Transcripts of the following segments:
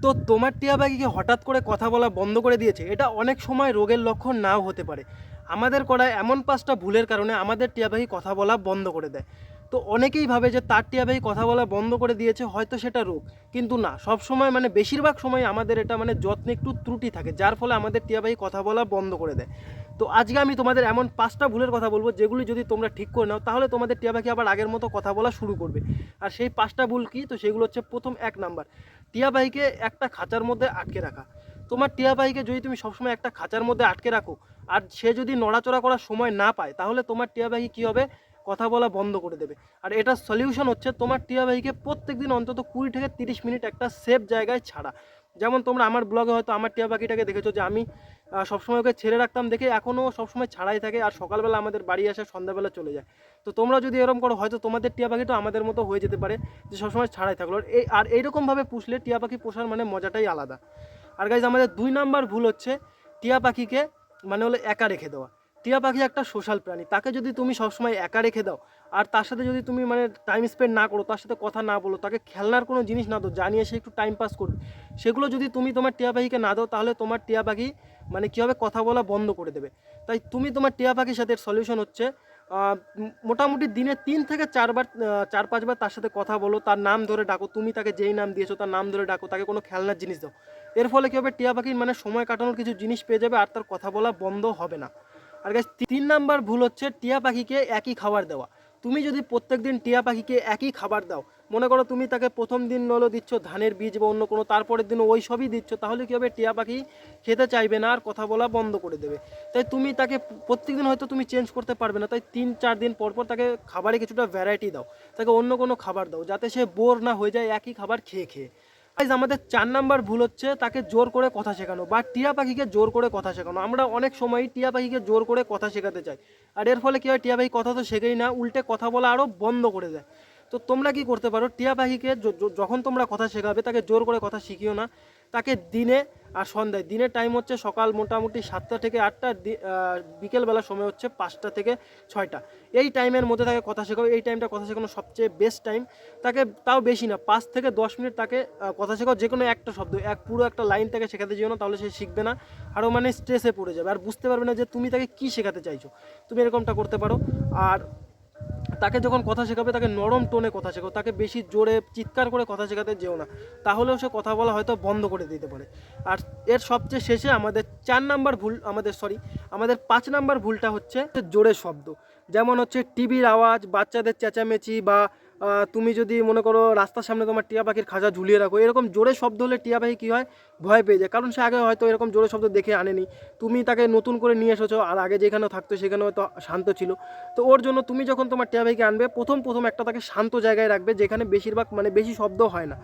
তো তোমার টিয়া পাখি কি হঠাৎ করে কথা বলা বন্ধ করে দিয়েছে? এটা অনেক সময় রোগের লক্ষণ নাও হতে পারে। আমাদের করা এমন ৫টা ভুলের কারণে আমাদের টিয়া পাখি কথা বলা বন্ধ করে দেয়। তো অনেকেই ভাবে যে তার টিয়া পাখি কথা বলা বন্ধ করে দিয়েছে, হয়তো সেটা রোগ। কিন্তু না, সব সময় মানে বেশিরভাগ সময় আমাদের এটা মানে যত্নে একটু ত্রুটি থাকে, যার ফলে আমাদের টিয়া পাখি কথা বলা বন্ধ করে দেয়। তো আজকে আমি তোমাদের এমন ৫টা ভুলের কথা বলবো, যেগুলি যদি তোমরা ঠিক করে নাও তাহলে তোমাদের টিয়া পাখি আবার আগের মতো কথা বলা শুরু করবে। আর সেই ৫টা ভুল কি? তো সেগুলো হচ্ছে, প্রথম ১ নাম্বার, টিয়া পাখিকে একটা খাঁচার মধ্যে আটকে রাখা। তোমার টিয়া পাখিকে যদি তুমি সবসময় একটা খাঁচার মধ্যে আটকে রাখো, আর সে যদি নড়াচড়া করার সময় না পায়, তাহলে তোমার টিয়া পাখি কী হবে? কথা বলা বন্ধ করে দেবে। আর এটার সলিউশন হচ্ছে, তোমার টিয়া পাখিকে প্রত্যেকদিন অন্তত 20 থেকে 30 মিনিট একটা সেফ জায়গায় ছাড়া। যেমন তোমরা আমার ব্লগে হয়তো আমার টিয়া পাখিটাকে দেখেছো যে আমি সবসময় ওকে ছেড়ে রাখতাম, দেখে এখনও সবসময় ছাড়াই থাকে, আর সকালবেলা আমাদের বাড়ি আসে, সন্ধ্যাবেলা চলে যায়। তো তোমরা যদি এরকম করো, হয়তো তোমাদের টিয়া পাখিটা আমাদের মতো হয়ে যেতে পারে, যে সবসময় ছাড়াই থাকলো। আর এইরকমভাবে পুষলে টিয়া পাখি পোষার মানে মজাটাই আলাদা। আর গাইজ, আমাদের 2 নাম্বার ভুল হচ্ছে টিয়া পাখিকে মানে হলো একা রেখে দেওয়া। টিয়া পাখি একটা সোশ্যাল প্রাণী, তাকে যদি তুমি সবসময় একা রেখে দাও, আর তার সাথে যদি তুমি মানে টাইম স্পেন্ড না করো, তার সাথে কথা না বলো, তাকে খেলনার কোনো জিনিস না দাও জানিয়ে সে একটু টাইম পাস করবে, সেগুলো যদি তুমি তোমার টিয়া পাখিকে না দাও, তাহলে তোমার টিয়া পাখি মানে কী হবে? কথা বলা বন্ধ করে দেবে। তাই তুমি তোমার টিয়া পাখির সাথে সলিউশন হচ্ছে, মোটামুটি দিনে 3 থেকে 4 বার 4-5 বার তার সাথে কথা বলো, তার নাম ধরে ডাকো, তুমি তাকে যেই নাম দিয়েছো তার নাম ধরে ডাকো, তাকে কোনো খেলনার জিনিস দাও। এর ফলে কী হবে? টিয়া পাখির মানে সময় কাটানোর কিছু জিনিস পেয়ে যাবে, আর তার কথা বলা বন্ধ হবে না। আর গাইস, 3 নাম্বার ভুল হচ্ছে টিয়া পাখিকে একই খাবার দেওয়া। তুমি যদি প্রত্যেকদিন টিয়া পাখিকে একই খাবার দাও, মনে করো তুমি তাকে প্রথম দিন হলো দিচ্ছ ধানের বীজ বা অন্য কোনো, তারপরের দিনও ওই সবই দিচ্ছ, তাহলে কী হবে? টিয়া পাখি খেতে চাইবে না, আর কথা বলা বন্ধ করে দেবে। তাই তুমি তাকে প্রত্যেকদিন হয়তো তুমি চেঞ্জ করতে পারবে না, তাই 3-4 দিন পর পর তাকে খাবারে কিছুটা ভ্যারাইটি দাও, তাকে অন্য কোনো খাবার দাও, যাতে সে বোর না হয়ে যায় একই খাবার খেয়ে খেয়ে। গাইজ, আমাদের 4 নাম্বার ভুল হচ্ছে তাকে জোর করে কথা শেখানো, বা টিয়া পাখিকে জোর করে কথা শেখানো। আমরা অনেক সময় টিয়া পাখিকে জোর করে কথা শেখাতে চাই, আর এর ফলে কী হয়? টিয়া পাখি কথা তো শেখেই না, উল্টে কথা বলা আরও বন্ধ করে দেয়। তো তোমরা কি করতে পারো? টিয়া পাখিকে যখন তোমরা কথা শেখাবে, তাকে জোর করে কথা শিখিও না। তাকে দিনে আর সন্ধ্যায়, দিনের টাইম হচ্ছে সকাল মোটামুটি 7টা থেকে 8টা, বিকেলবেলার সময় হচ্ছে 5টা থেকে 6টা। এই টাইমের মধ্যে তাকে কথা শেখাবে। এই টাইমটা কথা শেখানো সবচেয়ে বেস্ট টাইম। তাকে তাও বেশি না, 5 থেকে 10 মিনিট তাকে কথা শেখাও, যে কোনো একটা শব্দ, পুরো একটা লাইন তাকে শেখাতে যেও না, তাহলে সে শিখবে না, আরও মানে স্ট্রেসে পড়ে যাবে, আর বুঝতে পারবে না যে তুমি তাকে কী শেখাতে চাইছো। তুমি এরকমটা করতে পারো। আর তাকে যখন কথা শেখাবে, তাকে নরম টোনে কথা শেখাও, তাকে বেশি জোরে চিৎকার করে কথা শেখাতে যেও না, তাহলেও সে কথা বলা হয়তো বন্ধ করে দিতে পারে। আর এর সবচেয়ে শেষে আমাদের 4 নাম্বার ভুল, আমাদের 5 নাম্বার ভুলটা হচ্ছে জোরে শব্দ। যেমন হচ্ছে টিভির আওয়াজ, বাচ্চাদের চেঁচামেচি, বা তুমি যদি মনে করো রাস্তার সামনে তোমার টিয়া পাখির খাঁচা ঝুলিয়ে রাখো, এরকম জোরে শব্দ হলে টিয়া পাখি কী হয়? ভয় পেয়ে যায়, কারণ সে আগে হয়তো এরকম জোরে শব্দ দেখে আনেনি। তুমি তাকে নতুন করে নিয়ে এসেছো, আর আগে যেখানে থাকতো সেখানে হয়তো শান্ত ছিল। তো ওর জন্য তুমি যখন তোমার টিয়া পাখিকে আনবে, প্রথম একটা তাকে শান্ত জায়গায় রাখবে, যেখানে বেশিরভাগ মানে বেশি শব্দ হয় না।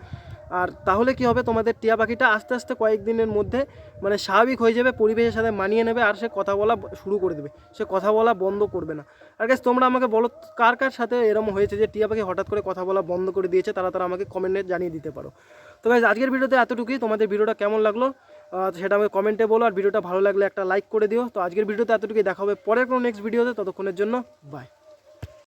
আর তাহলে কি হবে? তোমাদের টিয়া পাখিটা আস্তে আস্তে কয়েকদিনের মধ্যে মানে স্বাভাবিক হয়ে যাবে, পরিবেশের সাথে মানিয়ে নেবে, আর সে কথা বলা শুরু করে দেবে, সে কথা বলা বন্ধ করবে না। আর গাইস, তোমরা আমাকে বলো, কার কার সাথে এরকম হয়েছে যে টিয়া পাখি হঠাৎ করে কথা বলা বন্ধ করে দিয়েছে? তারা আমাকে কমেন্টে জানিয়ে দিতে পারো। তো গাইস, আজকের ভিডিওতে এতটুকুই। তোমাদের ভিডিওটা কেমন লাগলো সেটা আমাকে কমেন্টে বলো, আর ভিডিওটা ভালো লাগলে একটা লাইক করে দিও। তো আজকের ভিডিওতে এতটুকুই, দেখা হবে পরের কোনো নেক্সট ভিডিওতে। ততক্ষণের জন্য বাই।